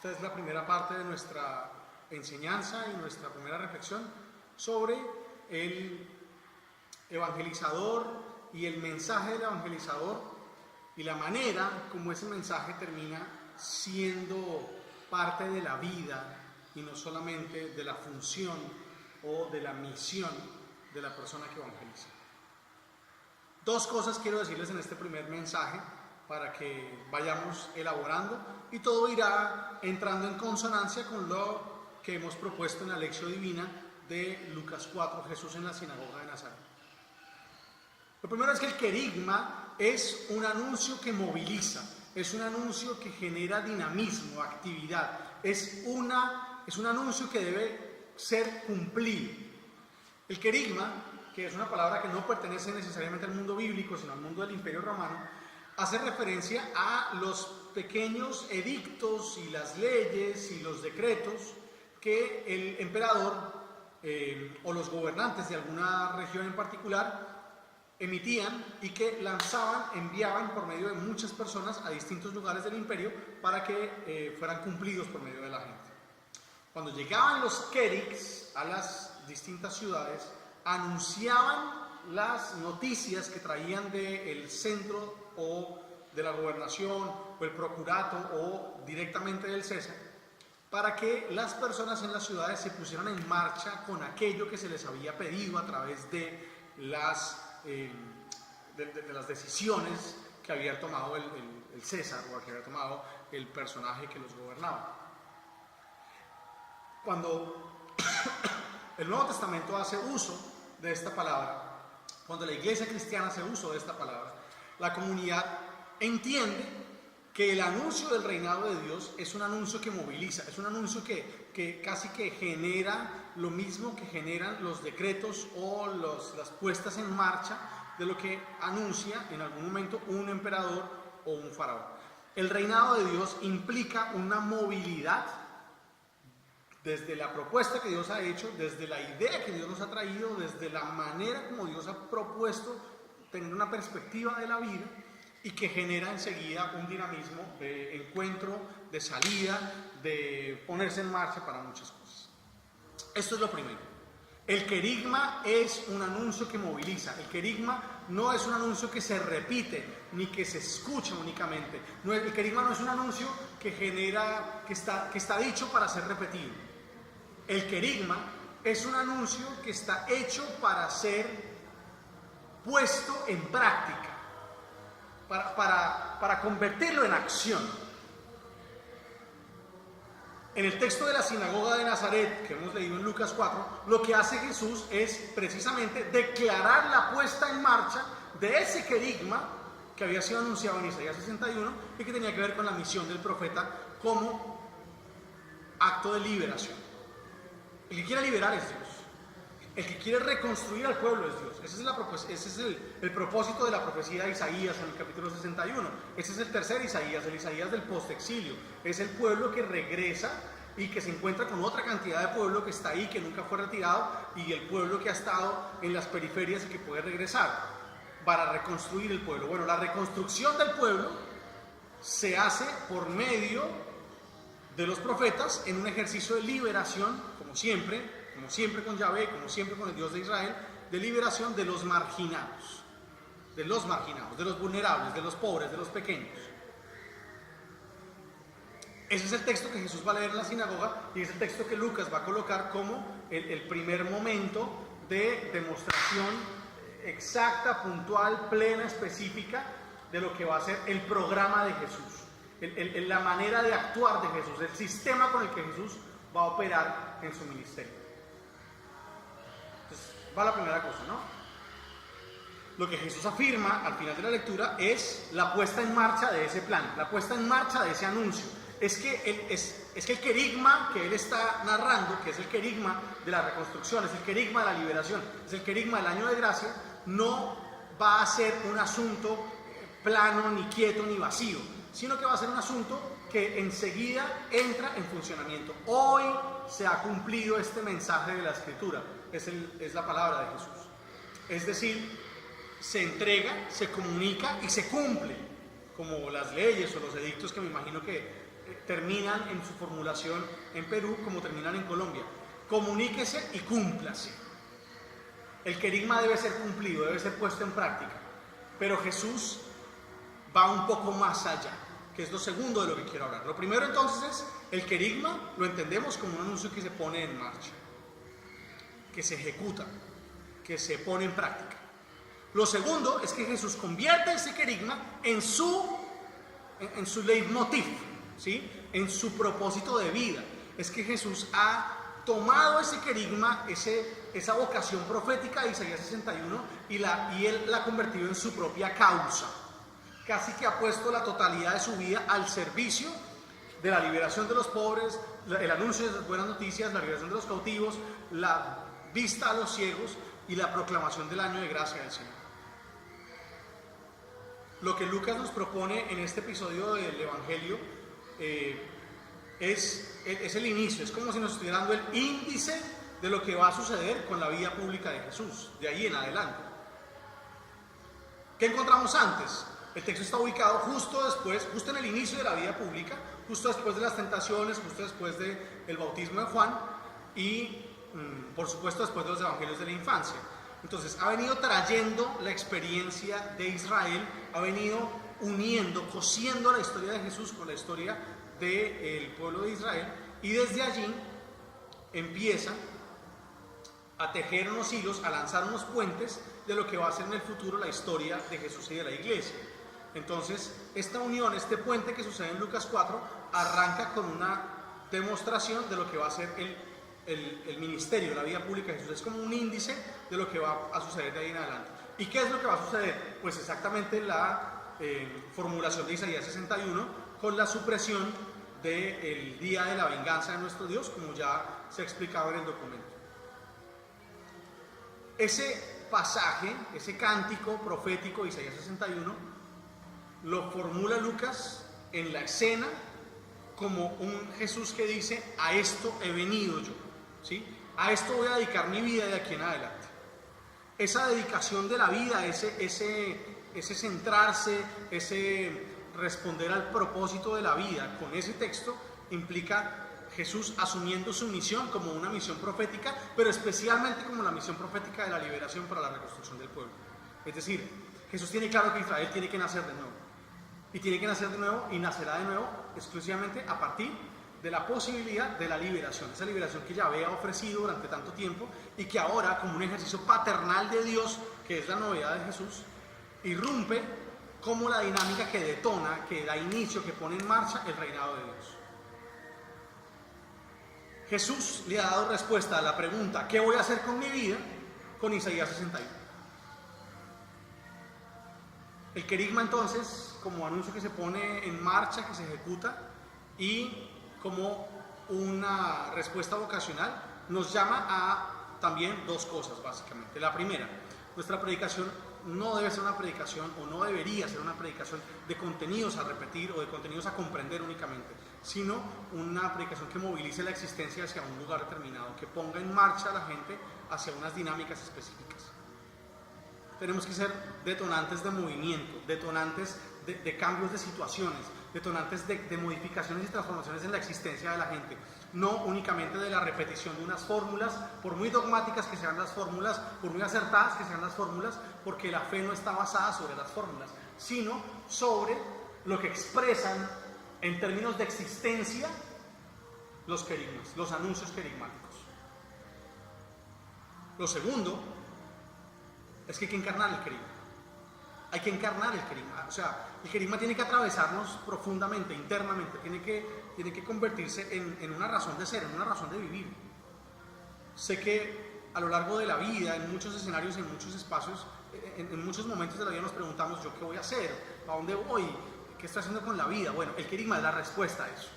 Esta es la primera parte de nuestra enseñanza y nuestra primera reflexión sobre el evangelizador y el mensaje del evangelizador y la manera como ese mensaje termina siendo parte de la vida y no solamente de la función o de la misión de la persona que evangeliza. Dos cosas quiero decirles en este primer mensaje para que vayamos elaborando y todo irá entrando en consonancia con lo que hemos propuesto en la lección divina de Lucas 4, Jesús en la sinagoga de Nazaret. Lo primero es que el querigma es un anuncio que moviliza, es un anuncio que genera dinamismo, actividad, es un anuncio que debe ser cumplido. El querigma, que es una palabra que no pertenece necesariamente al mundo bíblico, sino al mundo del Imperio Romano, hace referencia a los pequeños edictos y las leyes y los decretos que el emperador o los gobernantes de alguna región en particular emitían y que enviaban por medio de muchas personas a distintos lugares del imperio para que fueran cumplidos por medio de la gente. Cuando llegaban los querigs a las distintas ciudades, anunciaban las noticias que traían del centro o de la gobernación o el procurato o directamente del César, para que las personas en las ciudades se pusieran en marcha con aquello que se les había pedido a través de las decisiones que había tomado el César o que había tomado el personaje que los gobernaba. Cuando el Nuevo Testamento hace uso de esta palabra, cuando la iglesia cristiana hace uso de esta palabra, la comunidad entiende que el anuncio del reinado de Dios es un anuncio que moviliza, es un anuncio que casi que genera lo mismo que generan los decretos o las puestas en marcha de lo que anuncia en algún momento un emperador o un faraón. El reinado de Dios implica una movilidad desde la propuesta que Dios ha hecho, desde la idea que Dios nos ha traído, desde la manera como Dios ha propuesto tener una perspectiva de la vida y que genera enseguida un dinamismo de encuentro, de salida, de ponerse en marcha para muchas cosas. Esto es lo primero. El querigma es un anuncio que moviliza. El querigma no es un anuncio que se repite ni que se escucha únicamente. El querigma no es un anuncio que está dicho para ser repetido. El querigma es un anuncio que está hecho para ser puesto en práctica, para convertirlo en acción. En el texto de la sinagoga de Nazaret, que hemos leído en Lucas 4, lo que hace Jesús es precisamente declarar la puesta en marcha de ese querigma que había sido anunciado en Isaías 61 y que tenía que ver con la misión del profeta como acto de liberación. El que quiere liberar es Dios. El que quiere reconstruir al pueblo es Dios. Ese es el propósito de la profecía de Isaías en el capítulo 61. Ese es el tercer Isaías, el Isaías del postexilio. Es el pueblo que regresa y que se encuentra con otra cantidad de pueblo que está ahí, que nunca fue retirado, y el pueblo que ha estado en las periferias y que puede regresar para reconstruir el pueblo. Bueno, la reconstrucción del pueblo se hace por medio de los profetas en un ejercicio de liberación, como siempre con Yahvé, como siempre con el Dios de Israel, de liberación de los marginados, de los vulnerables, de los pobres, de los pequeños. Ese es el texto que Jesús va a leer en la sinagoga y es el texto que Lucas va a colocar como el primer momento de demostración exacta, puntual, plena, específica de lo que va a ser el programa de Jesús, la manera de actuar de Jesús, el sistema con el que Jesús va a operar en su ministerio. Entonces, va la primera cosa, ¿no? Lo que Jesús afirma al final de la lectura es la puesta en marcha de ese plan, la puesta en marcha de ese anuncio. Es que el querigma que él está narrando, que es el querigma de la reconstrucción, es el querigma de la liberación, es el querigma del año de gracia, no va a ser un asunto plano, ni quieto, ni vacío, sino que va a ser un asunto que enseguida entra en funcionamiento. Hoy se ha cumplido este mensaje de la Escritura, es la palabra de Jesús. Es decir, se entrega, se comunica y se cumple, como las leyes o los edictos que me imagino que terminan en su formulación en Perú como terminan en Colombia. Comuníquese y cúmplase. El querigma debe ser cumplido, debe ser puesto en práctica. Pero Jesús va un poco más allá, que es lo segundo de lo que quiero hablar. Lo primero entonces es, el querigma lo entendemos como un anuncio que se pone en marcha, que se ejecuta, que se pone en práctica. Lo segundo es que Jesús convierte ese querigma en su leitmotiv, ¿sí? En su propósito de vida. Es que Jesús ha tomado ese querigma, esa vocación profética de Isaías 61 y Él la ha convertido en su propia causa. Casi que ha puesto la totalidad de su vida al servicio de la liberación de los pobres, el anuncio de las buenas noticias, la liberación de los cautivos, la vista a los ciegos y la proclamación del año de gracia del Señor. Lo que Lucas nos propone en este episodio del Evangelio es el inicio, es como si nos estuviera dando el índice de lo que va a suceder con la vida pública de Jesús, de ahí en adelante. ¿Qué encontramos antes? El texto está ubicado justo en el inicio de la vida pública, justo después de las tentaciones, justo después del bautismo de Juan y, por supuesto, después de los evangelios de la infancia. Entonces, ha venido trayendo la experiencia de Israel, ha venido uniendo, cosiendo la historia de Jesús con la historia del pueblo de Israel, y desde allí empieza a tejer unos hilos, a lanzar unos puentes de lo que va a ser en el futuro la historia de Jesús y de la iglesia. Entonces, esta unión, este puente que sucede en Lucas 4, arranca con una demostración de lo que va a ser el ministerio, la vida pública de Jesús. Es como un índice de lo que va a suceder de ahí en adelante. ¿Y qué es lo que va a suceder? Pues exactamente la formulación de Isaías 61 con la supresión del día de la venganza de nuestro Dios, como ya se explicaba en el documento. Ese pasaje, ese cántico profético de Isaías 61, lo formula Lucas en la escena como un Jesús que dice: a esto he venido yo, ¿sí? A esto voy a dedicar mi vida de aquí en adelante. Esa dedicación de la vida, ese centrarse, ese responder al propósito de la vida con ese texto, implica Jesús asumiendo su misión como una misión profética, pero especialmente como la misión profética de la liberación para la reconstrucción del pueblo. Es decir, Jesús tiene claro que Israel tiene que nacer de nuevo. Y tiene que nacer de nuevo, y nacerá de nuevo exclusivamente a partir de la posibilidad de la liberación. Esa liberación que Yahvé ha ofrecido durante tanto tiempo y que ahora, como un ejercicio paternal de Dios, que es la novedad de Jesús, irrumpe como la dinámica que detona, que da inicio, que pone en marcha el reinado de Dios. Jesús le ha dado respuesta a la pregunta: ¿qué voy a hacer con mi vida?, con Isaías 61. El querigma entonces, como anuncio que se pone en marcha, que se ejecuta, y como una respuesta vocacional, nos llama a también dos cosas básicamente. La primera, nuestra predicación no debe ser una predicación, o no debería ser una predicación de contenidos a repetir o de contenidos a comprender únicamente, sino una predicación que movilice la existencia hacia un lugar determinado, que ponga en marcha a la gente hacia unas dinámicas específicas. Tenemos que ser detonantes de movimiento, detonantes de cambios de situaciones, detonantes de modificaciones y transformaciones en la existencia de la gente, no únicamente de la repetición de unas fórmulas, por muy dogmáticas que sean las fórmulas, por muy acertadas que sean las fórmulas, porque la fe no está basada sobre las fórmulas, sino sobre lo que expresan en términos de existencia los querigmas, los anuncios querigmáticos. Lo segundo es que hay que encarnar el querigma. Hay que encarnar el querigma. O sea, el querigma tiene que atravesarnos profundamente, internamente. Tiene que convertirse en una razón de ser, en una razón de vivir. Sé que a lo largo de la vida, en muchos escenarios, en muchos espacios, en muchos momentos de la vida nos preguntamos: ¿yo qué voy a hacer? ¿A dónde voy? ¿Qué estoy haciendo con la vida? Bueno, el querigma es la respuesta a eso.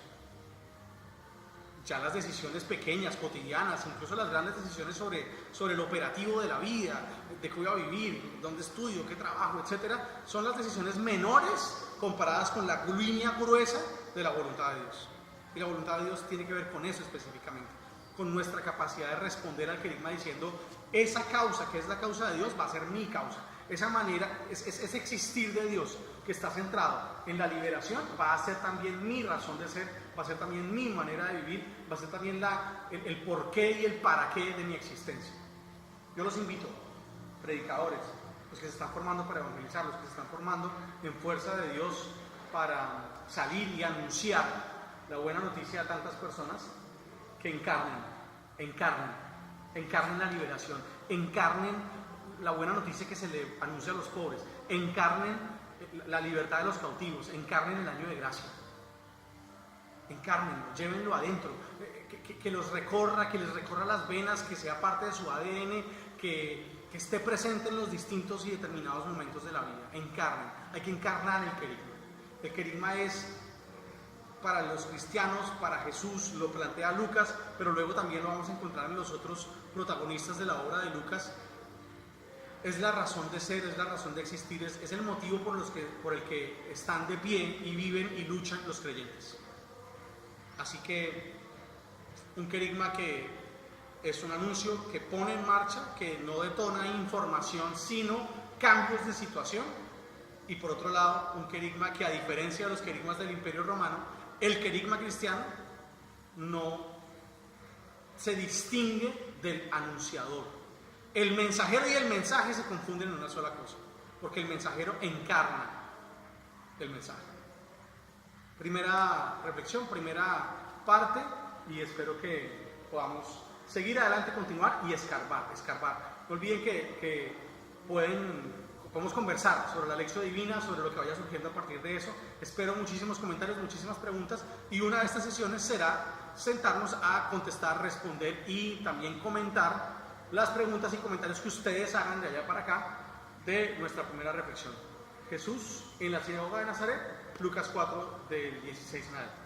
Ya las decisiones pequeñas, cotidianas, incluso las grandes decisiones sobre el operativo de la vida, de qué voy a vivir, dónde estudio, qué trabajo, etcétera, son las decisiones menores comparadas con la línea gruesa de la voluntad de Dios. Y la voluntad de Dios tiene que ver con eso específicamente, con nuestra capacidad de responder al querigma diciendo: esa causa, que es la causa de Dios, va a ser mi causa. Esa manera, ese existir de Dios que está centrado en la liberación, va a ser también mi razón de ser, va a ser también mi manera de vivir, va a ser también el porqué y el para qué de mi existencia. Yo los invito, predicadores, los que se están formando para evangelizar, los que se están formando en fuerza de Dios para salir y anunciar la buena noticia a tantas personas, que encarnen la liberación, encarnen la buena noticia que se le anuncia a los pobres, encarnen la libertad de los cautivos, encarnen el año de gracia, encárnenlo, llévenlo adentro, que los recorra, que les recorra las venas, que sea parte de su ADN, que esté presente en los distintos y determinados momentos de la vida. Encarnen, hay que encarnar el querigma. El querigma es para los cristianos, para Jesús, lo plantea Lucas, pero luego también lo vamos a encontrar en los otros protagonistas de la obra de Lucas. Es la razón de ser, es la razón de existir, es el motivo por el que están de pie y viven y luchan los creyentes. Así que un querigma que es un anuncio que pone en marcha, que no detona información, sino cambios de situación. Y por otro lado, un querigma que, a diferencia de los querigmas del Imperio Romano, el querigma cristiano no se distingue del anunciador. El mensajero y el mensaje se confunden en una sola cosa, porque el mensajero encarna el mensaje. Primera reflexión, primera parte, y espero que podamos seguir adelante, continuar y escarbar. No olviden que podemos conversar sobre la lección divina, sobre lo que vaya surgiendo a partir de eso. Espero muchísimos comentarios, muchísimas preguntas, y una de estas sesiones será sentarnos a contestar, responder y también comentar las preguntas y comentarios que ustedes hagan de allá para acá de nuestra primera reflexión. Jesús en la sinagoga de Nazaret, Lucas 4 del 16 en adelante.